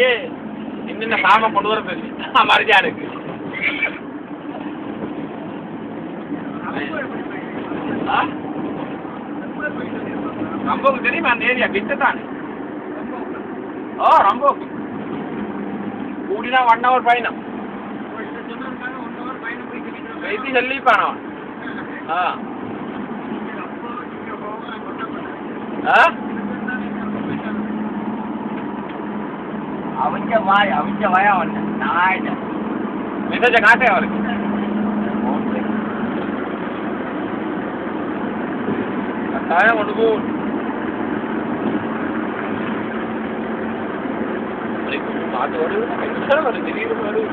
இங்கே இன்னும் சாம கொண்டு வரது இல்லை மறைஞ்சாருக்கு ரம்போக்கு தெரியுமா அந்த ஏரியா கிட்ட தானே ஓ ரம்போக்கு கூடினா 1 hour பயணம் வைத்தி சொல்லிப்பானோ அவங்க வாயா வந்தேன் நான் மெசேஜை காட்டேன் அவருக்கு கட்டாயம் கொண்டு போ காட்டு வருது திடீர்னு வருது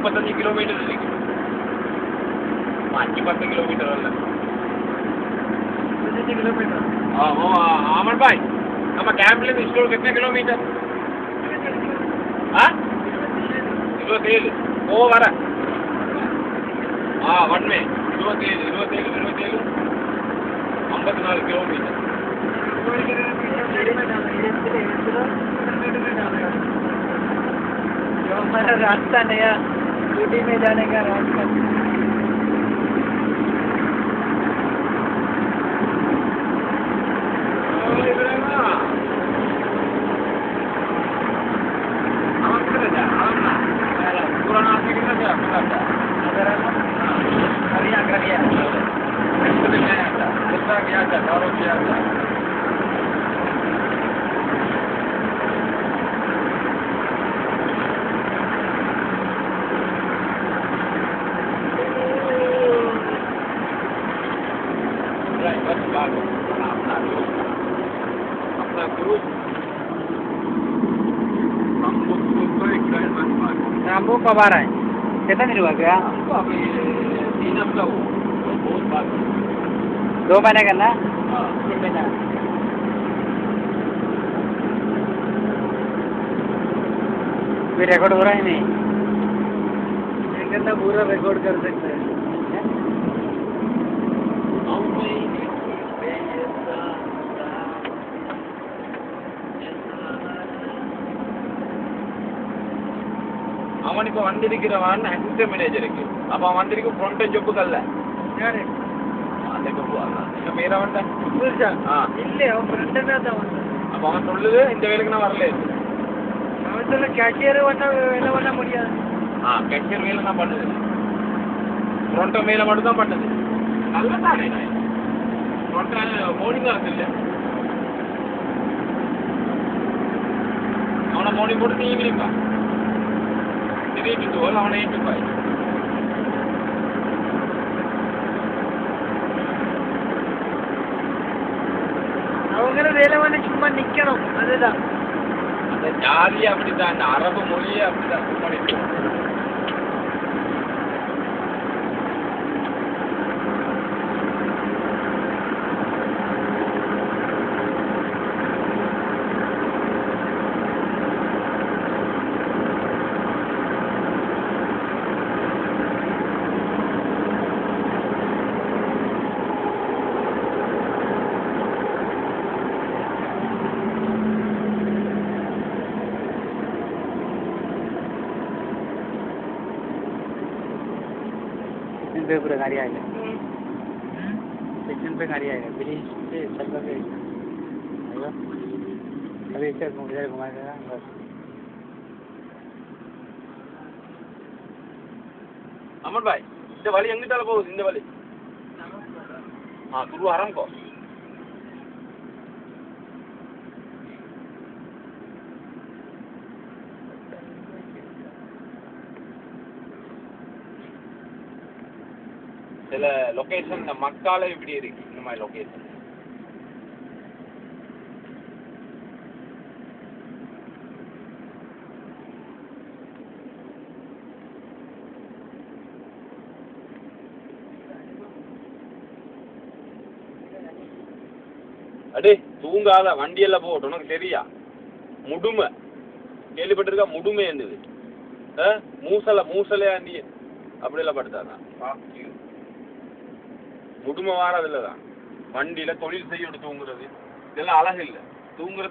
35 கிலோமீட்டர் இருக்கு 5-10 கிலோமீட்டர் வரல 25 किलोमीटर अमन भाई நம்ம कैंपல இருந்து ஸ்டோர் कितने किलोमीटर हां 27 ஓ வர वन में 27 54 किलोमीटर जो हमारा रास्ता नया ड्यूटी में जाने का रास्ता रामबो कब आ रहा है कितना दिन हुआ क्या 3 हफ्ता हुआ बहुत बात 2 महीने करना 3 महीना कोई रिकॉर्ड हो रहा है नहीं पूरा रिकॉर्ड कर सकते हैं அவன் இப்ப வந்திருக்கிறவன் அசிஸ்டன்ட் மேனேஜருக்கு அப்ப அவன் வந்திருக்கு ஃப்ரண்ட் ஜொப்பு கல்ல யாரு அந்த ஜொப்பு அந்த பேர் அவன்டா இல்ல அவன் ஃப்ரெண்ட் தான் வந்தான் அப்ப அவன் சொல்லுது இந்த வேலைக்கு நான் வரல அவன் சொல்ல கேஷியர் வேலை பண்ண முடியாது கேஷியர் வேலை நான் பண்ணுது ஃப்ரண்ட் வேலை மட்டும் தான் பண்ணுது நல்ல தானே ஃப்ரண்ட் மார்னிங் இருக்கு இல்ல அவனை மார்னிங் போட்டு நீ ஈவினிங் பா 3 to 12 அவனை 8 to 5 அவங்க வேலை வந்து சும்மா நிக்கணும் அதுதான் அந்த ஜாதி அப்படிதான் அந்த அரபு மொழியே அப்படிதான் சும்மா நிக்கணும் पे पूरा गाड़ी आएगा स्टेशन पे गाड़ी आएगा ब्रिज पे चलकर के आएगा अभी इधर घुमाएगा बस अमन भाई இந்த வழி எங்கிட்டால போகுது இந்த வழி துரு ஆரம்பிக்கோ சில லொகேஷன் மக்கால இப்படி இருக்கு இந்த மாதிரி லொகேஷன் அடே தூங்காத வண்டியெல்லாம் போட்டு உனக்கு தெரியா முடுமை கேள்விப்பட்டிருக்கா முடுமை இருந்தது மூசலையா நீ அப்படியெல்லாம் படுத்தாதான் முடுமை வாரதில்ல தான் வண்டியில தொழில் செய்ய தூங்குறது இதெல்லாம் அழகு இல்லை. தூங்குற